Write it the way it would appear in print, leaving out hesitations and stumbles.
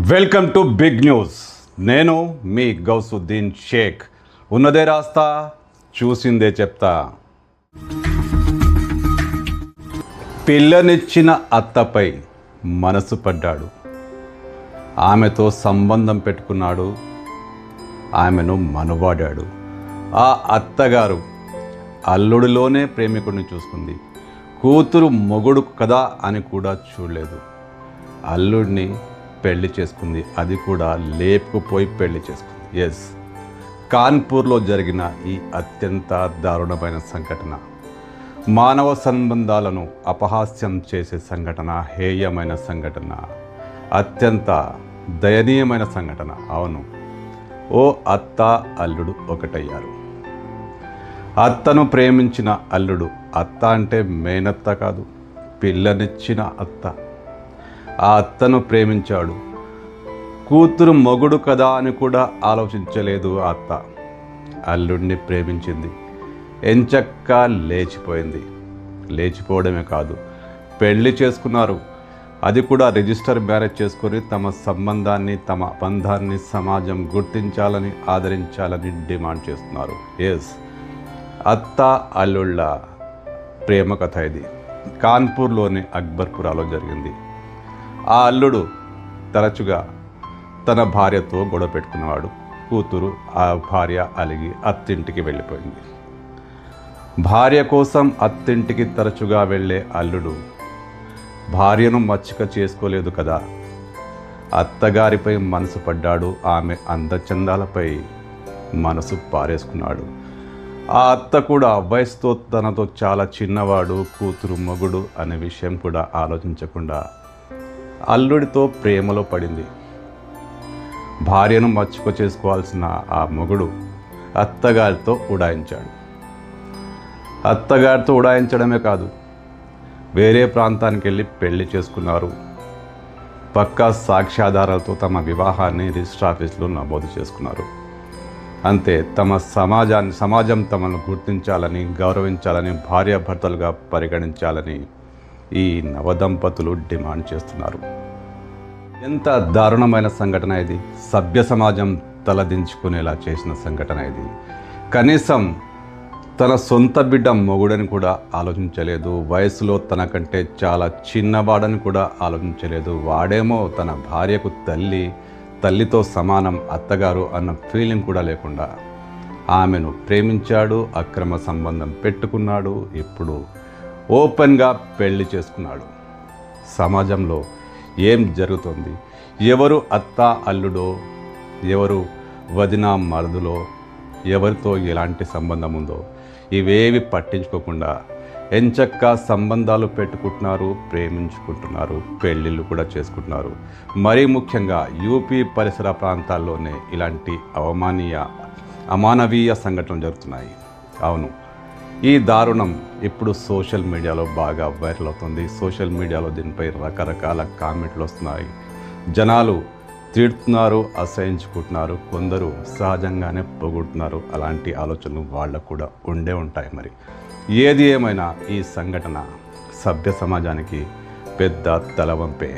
Welcome to big news. నేను మీ గౌసుద్దీన్ షేక్. ఉన్నదే రాస్తా, చూసిందే చెప్తా. పిల్లనిచ్చిన అత్తపై మనసు పడ్డాడు. ఆమెతో సంబంధం పెట్టుకున్నాడు. ఆమెను మనవాడాడు. ఆ అత్తగారు అల్లుడిలోనే ప్రేమికుడిని చూసుకుంది. కూతురు మొగుడు కదా అని కూడా చూడలేదు. అల్లుడిని పెళ్లి చేసుకుంది. అది కూడా లేపుకుపోయి పెళ్లి చేసుకుంది. ఎస్, కాన్పూర్లో జరిగిన ఈ అత్యంత దారుణమైన సంఘటన, మానవ సంబంధాలను అపహాస్యం చేసే సంఘటన, హేయమైన సంఘటన, అత్యంత దయనీయమైన సంఘటన. అవును, ఓ అత్త అల్లుడు ఒకటయ్యారు. అత్తను ప్రేమించిన అల్లుడు, అత్త అంటే మేనత్త కాదు, పిల్లనిచ్చిన అత్త, ఆ అత్తను ప్రేమించాడు. కూతురు మొగుడు కదా అని కూడా ఆలోచించలేదు ఆ అత్త. అల్లుడిని ప్రేమించింది. ఎంచక్కా లేచిపోయింది. లేచిపోవడమే కాదు, పెళ్లి చేసుకున్నారు. అది కూడా రిజిస్టర్ మ్యారేజ్ చేసుకొని తమ సంబంధాన్ని, తమ బంధాన్ని సమాజం గుర్తించాలని, ఆదరించాలని డిమాండ్ చేస్తున్నారు. ఎస్, అత్త అల్లుళ్ళ ప్రేమ కథ ఇది. కాన్పూర్లోని అక్బర్పురాలో జరిగింది. ఆ అల్లుడు తరచుగా తన భార్యతో గొడవ పెట్టుకునేవాడు. కూతురు, ఆ భార్య అలిగి అత్తింటికి వెళ్ళిపోయింది. భార్య కోసం అత్తింటికి తరచుగా వెళ్ళే అల్లుడు భార్యను మచ్చిక చేసుకోలేదు కదా, అత్తగారిపై మనసు పడ్డాడు. ఆమె అందచందాలపై మనసు పారేసుకున్నాడు. ఆ అత్త కూడా వయసుతో తనతో చాలా చిన్నవాడు, కూతురు మొగుడు అనే విషయం కూడా ఆలోచించకుండా అల్లుడితో ప్రేమలో పడింది. భార్యను మచ్చుక చేసుకోవాల్సిన ఆ మొగుడు అత్తగారితో ఉడాయించాడు. అత్తగారితో ఉడాయించడమే కాదు, వేరే ప్రాంతానికి వెళ్ళి పెళ్లి చేసుకున్నారు. పక్కా సాక్ష్యాధారాలతో తమ వివాహాన్ని రిజిస్టర్ ఆఫీసులో నమోదు చేసుకున్నారు. అంతే, సమాజం తమను గుర్తించాలని, గౌరవించాలని, భార్యాభర్తలుగా పరిగణించాలని ఈ నవదంపతులు డిమాండ్ చేస్తున్నారు. ఎంత దారుణమైన సంఘటన ఇది! సభ్య సమాజం తలదించుకునేలా చేసిన సంఘటన ఇది. కనీసం తన సొంత బిడ్డ మొగుడని కూడా ఆలోచించలేదు. వయసులో తనకంటే చాలా చిన్నవాడని కూడా ఆలోచించలేదు. వాడేమో తన భార్యకు తల్లితో సమానం, అత్తగారు అన్న ఫీలింగ్ కూడా లేకుండా ఆమెను ప్రేమించాడు, అక్రమ సంబంధం పెట్టుకున్నాడు. ఇప్పుడు ఓపెన్గా పెళ్లి చేసుకున్నాడు. సమాజంలో ఏం జరుగుతుంది? ఎవరు అత్త అల్లుడో, ఎవరు వదిన మరుదులో, ఎవరితో ఎలాంటి సంబంధం ఉందో ఇవేవి పట్టించుకోకుండా ఎంచక్కా సంబంధాలు పెట్టుకుంటున్నారు, ప్రేమించుకుంటున్నారు, పెళ్ళిళ్ళు కూడా చేసుకుంటున్నారు. మరీ ముఖ్యంగా యూపీ పరిసర ప్రాంతాల్లోనే ఇలాంటి అమానవీయ సంఘటనలు జరుగుతున్నాయి. అవును, ఈ దారుణం ఇప్పుడు సోషల్ మీడియాలో బాగా వైరల్ అవుతుంది. సోషల్ మీడియాలో దీనిపై రకరకాల కామెంట్లు వస్తున్నాయి. జనాలు తిడుతున్నారు, అసహించుకుంటున్నారు, కొందరు సహజంగానే పొగుడుతున్నారు. అలాంటి ఆలోచనలు వాళ్ళకు కూడా ఉండే ఉంటాయి. మరి ఏది ఏమైనా ఈ సంఘటన సభ్య సమాజానికి పెద్ద తలవంపే.